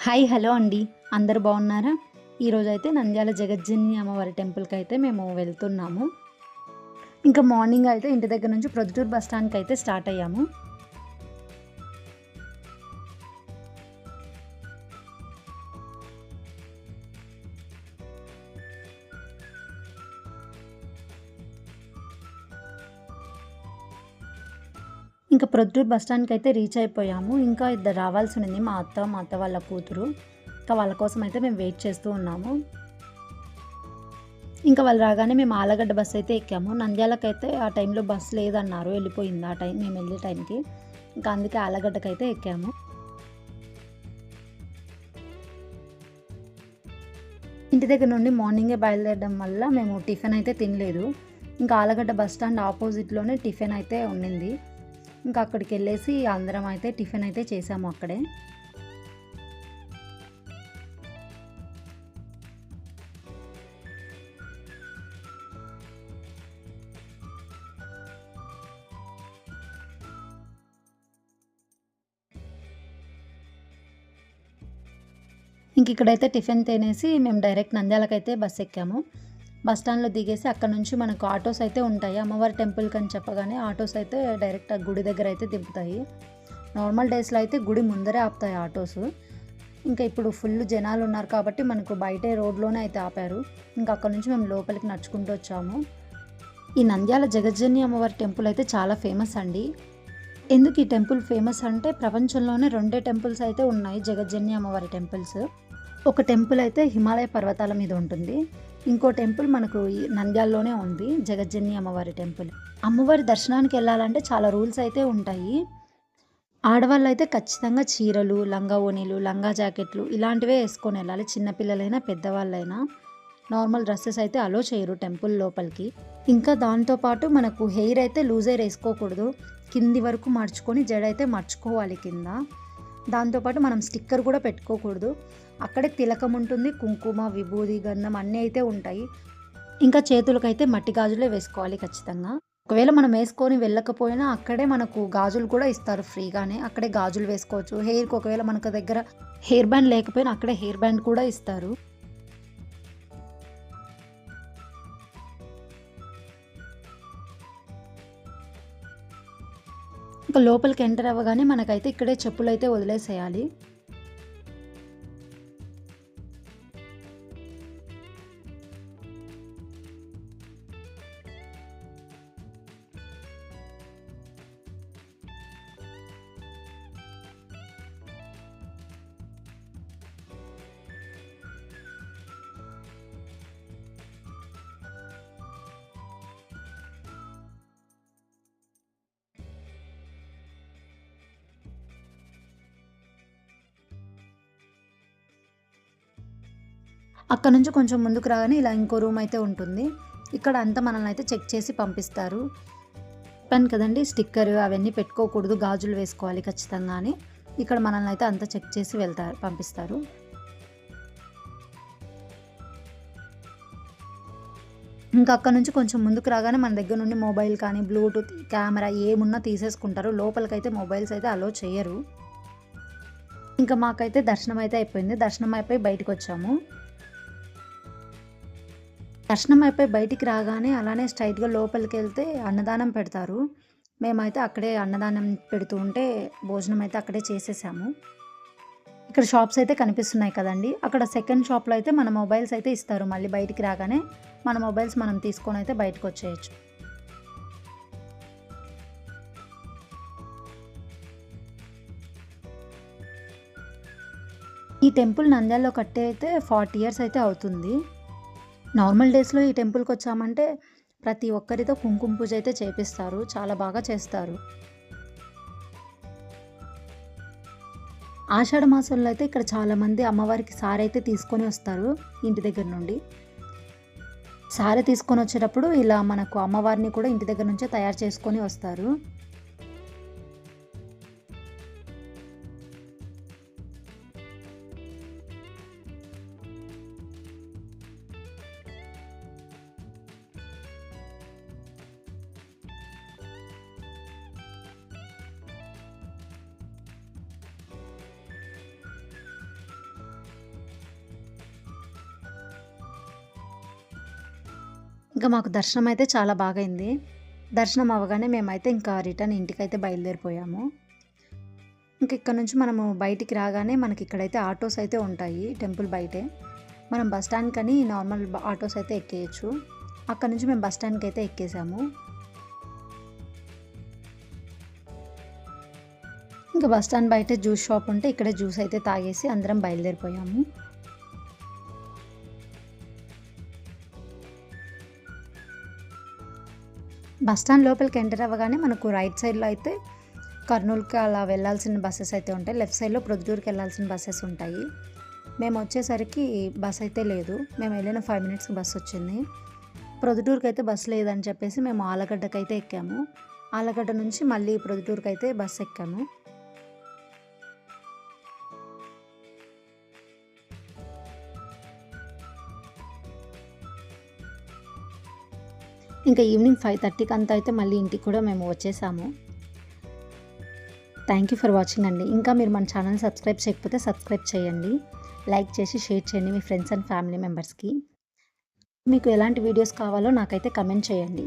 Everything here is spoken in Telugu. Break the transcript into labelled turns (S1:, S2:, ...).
S1: హాయ్ హలో అండి. అందరూ బాగున్నారా? ఈరోజైతే నంద్యాల జగజ్జనని అమ్మవారి టెంపుల్‌కైతే మేము వెళ్తున్నాము. ఇంకా మార్నింగ్ అయితే ఇంటి దగ్గర నుంచి ప్రొద్దుటూరు బస్ స్టాండ్‌కైతే స్టార్ట్ అయ్యాము. ఇంకా ప్రొద్దుటూరు బస్ స్టాండ్‌కైతే రీచ్ అయిపోయాము. ఇంకా ఇద్దరు రావాల్సి ఉండింది. మా అత్త వాళ్ళ కూతురు. ఇంకా వాళ్ళ కోసం అయితే మేము వెయిట్ చేస్తూ ఉన్నాము. ఇంకా వాళ్ళు రాగానే మేము ఆళ్ళగడ్డ బస్ అయితే ఎక్కాము. నంద్యాలకైతే ఆ టైంలో బస్ లేదన్నారు. వెళ్ళిపోయింది ఆ టైం మేము వెళ్ళే టైంకి. ఇంకా అందుకే ఆళ్ళగడ్డకైతే ఎక్కాము. ఇంటి దగ్గర నుండి మార్నింగే బయలుదేరడం వల్ల మేము టిఫిన్ అయితే తినలేదు. ఇంకా ఆళ్ళగడ్డ బస్ స్టాండ్ ఆపోజిట్‌లోనే టిఫిన్ అయితే ఉండింది. ఇంకా అక్కడికెళ్ళేసి అందరం అయితే టిఫిన్ అయితే చేసాము అక్కడే. ఇంక ఇక్కడైతే టిఫిన్ తినేసి మేము డైరెక్ట్ నంద్యాలకైతే బస్ ఎక్కాము. బస్ స్టాండ్‌లో దిగేసి అక్కడి నుంచి మనకు ఆటోస్ అయితే ఉంటాయి. అమ్మవారి టెంపుల్‌కని చెప్పగానే ఆటోస్ అయితే డైరెక్ట్ ఆ గుడి దగ్గర అయితే దింపుతాయి. నార్మల్ డేస్‌లో అయితే గుడి ముందరే ఆపుతాయి ఆటోస్. ఇంకా ఇప్పుడు ఫుల్ జనాలున్నారు కాబట్టి మనకు బయటే రోడ్‌లోనే అయితే ఆపారు. ఇంకా అక్కడి నుంచి మేము లోపలికి నడుచుకుంటూ వచ్చాము. ఈ నంద్యాల జగజ్జని అమ్మవారి టెంపుల్ అయితే చాలా ఫేమస్ అండి. ఎందుకు ఈ టెంపుల్ ఫేమస్ అంటే ప్రపంచంలోనే రెండే టెంపుల్స్ అయితే ఉన్నాయి జగజ్జని అమ్మవారి టెంపుల్స్. ఒక టెంపుల్ అయితే హిమాలయ పర్వతాల మీద ఉంటుంది. ఇంకో టెంపుల్ మనకు ఈ నంద్యాలలోనే ఉంది. జగజ్జని అమ్మవారి టెంపుల్. అమ్మవారి దర్శనానికి వెళ్ళాలంటే చాలా రూల్స్ అయితే ఉంటాయి. ఆడవాళ్ళైతే ఖచ్చితంగా చీరలు, లంగా ఓణీలు, లంగా జాకెట్లు ఇలాంటివే యేసుకొని వెళ్ళాలి. చిన్న పిల్లలైనా, పెద్దవాళ్ళైనా. నార్మల్ డ్రెసెస్ అయితే అలో చేయరు టెంపుల్ లోపలికి. ఇంకా దాంతో పాటు మనకు హెయిర్ అయితే లూజ్ హెయిర్ యేసుకోకూడదు. కింది వరకు మడుచుకొని జడైతే మడుచుకోవాలి కింద. దాంతో పాటు మనం స్టిక్కర్ కూడా పెట్టుకోకూడదు. అక్కడే తిలకం ఉంటుంది. కుంకుమ, విభూది, గంధం అన్నీ అయితే ఉంటాయి. ఇంకా చేతులకైతే మట్టి గాజులే వేసుకోవాలి ఖచ్చితంగా. ఒకవేళ మనం వేసుకొని వెళ్ళకపోయినా అక్కడే మనకు గాజులు కూడా ఇస్తారు ఫ్రీగానే. అక్కడే గాజులు వేసుకోవచ్చు. హెయిర్‌కి ఒకవేళ మనకు దగ్గర హెయిర్ బ్యాండ్ లేకపోయినా అక్కడే హెయిర్ బ్యాండ్ కూడా ఇస్తారు. ఇంకా లోపలికి ఎంటర్ అవ్వగానే మనకైతే ఇక్కడే చెప్పులైతే వదిలేసేయాలి. అక్కడ నుంచి కొంచెం ముందుకు రాగానే ఇలా ఇంకో రూమ్ అయితే ఉంటుంది. ఇక్కడ అంతా మనల్ని అయితే చెక్ చేసి పంపిస్తారు. చెప్పాను కదండీ స్టిక్కర్ అవన్నీ పెట్టుకోకూడదు. గాజులు వేసుకోవాలి ఖచ్చితంగా అని. ఇక్కడ మనల్ని అయితే అంతా చెక్ చేసి పంపిస్తారు. ఇంకా అక్కడి నుంచి కొంచెం ముందుకు రాగానే మన దగ్గర నుండి మొబైల్ కానీ, బ్లూటూత్, కెమెరా ఏమున్నా తీసేసుకుంటారు. లోపలికైతే మొబైల్స్ అయితే అలో చెయ్యరు. ఇంకా మాకైతే దర్శనం అయితే అయిపోయింది. దర్శనం అయిపోయి బయటికొచ్చాము. దర్శనం అయిపోయి బయటికి రాగానే అలానే స్ట్రెయిట్‌గా లోపలికెళ్తే అన్నదానం పెడతారు. మేమైతే అక్కడే అన్నదానం పెడుతూ ఉంటే భోజనం అయితే అక్కడే చేసేసాము. ఇక్కడ షాప్స్ అయితే కనిపిస్తున్నాయి కదండీ! అక్కడ సెకండ్ షాప్‌లో అయితే మన మొబైల్స్ అయితే ఇస్తారు. మళ్ళీ బయటికి రాగానే మన మొబైల్స్ మనం తీసుకొనైతే బయటకొచ్చేయొచ్చు. ఈ టెంపుల్ నంద్యాలలో కట్టి అయితే 40 ఇయర్స్ అయితే అవుతుంది. నార్మల్ డేస్‌లో ఈ టెంపుల్‌కొచ్చామంటే ప్రతి ఒక్కరితో కుంకుమ పూజ అయితే చేపిస్తారు. చాలా బాగా చేస్తారు. ఆషాఢ మాసంలో అయితే ఇక్కడ చాలామంది అమ్మవారికి సారైతే తీసుకొని వస్తారు ఇంటి దగ్గర నుండి. సారె తీసుకొనొచ్చేటప్పుడు ఇలా మనకు అమ్మవారిని కూడా ఇంటి దగ్గర నుంచే తయారు చేసుకొని వస్తారు. ఇంకా మాకు దర్శనం అయితే చాలా బాగా అయింది. దర్శనం అవ్వగానే మేమైతే ఇంకా రిటర్న్ ఇంటికైతే బయలుదేరిపోయాము. ఇంక ఇక్కడ నుంచి మనము బయటికి రాగానే మనకి ఇక్కడైతే ఆటోస్ అయితే ఉంటాయి టెంపుల్ బయటే. మనం బస్ స్టాండ్‌కని నార్మల్ ఆటోస్ అయితే ఎక్కేయొచ్చు. అక్కడ నుంచి మేము బస్ స్టాండ్‌కి అయితే ఎక్కేసాము. ఇంకా బస్ స్టాండ్ బయట జ్యూస్ షాప్ ఉంటే ఇక్కడే జ్యూస్ అయితే తాగేసి అందరం బయలుదేరిపోయాము. బస్ స్టాండ్ లోపలికి ఎంటర్ అవ్వగానే మనకు రైట్ సైడ్‌లో అయితే కర్నూలుకి అలా వెళ్ళాల్సిన బసెస్ అయితే ఉంటాయి. లెఫ్ట్ సైడ్‌లో ప్రొద్దుటూరుకి వెళ్ళాల్సిన బసెస్ ఉంటాయి. మేము వచ్చేసరికి బస్ అయితే లేదు. మేము వెళ్ళిన 5 మినిట్స్‌కి బస్ వచ్చింది. ప్రొద్దుటూరుకైతే బస్ లేదని చెప్పేసి మేము ఆలగడ్డకైతే ఎక్కాము. ఆలగడ్డ నుంచి మళ్ళీ ప్రొద్దుటూరుకైతే బస్ ఎక్కాము. ఇంకా ఈవినింగ్ 5:30కి అంతా అయితే మళ్ళీ ఇంటికి కూడా మేము వచ్చేసాము. థ్యాంక్ యూ ఫర్ వాచింగ్ అండి. ఇంకా మీరు మన ఛానల్ సబ్స్క్రైబ్ చేయకపోతే సబ్స్క్రైబ్ చేయండి. లైక్ చేసి షేర్ చేయండి మీ ఫ్రెండ్స్ అండ్ ఫ్యామిలీ మెంబర్స్‌కి. మీకు ఎలాంటి వీడియోస్ కావాలో నాకైతే కమెంట్ చేయండి.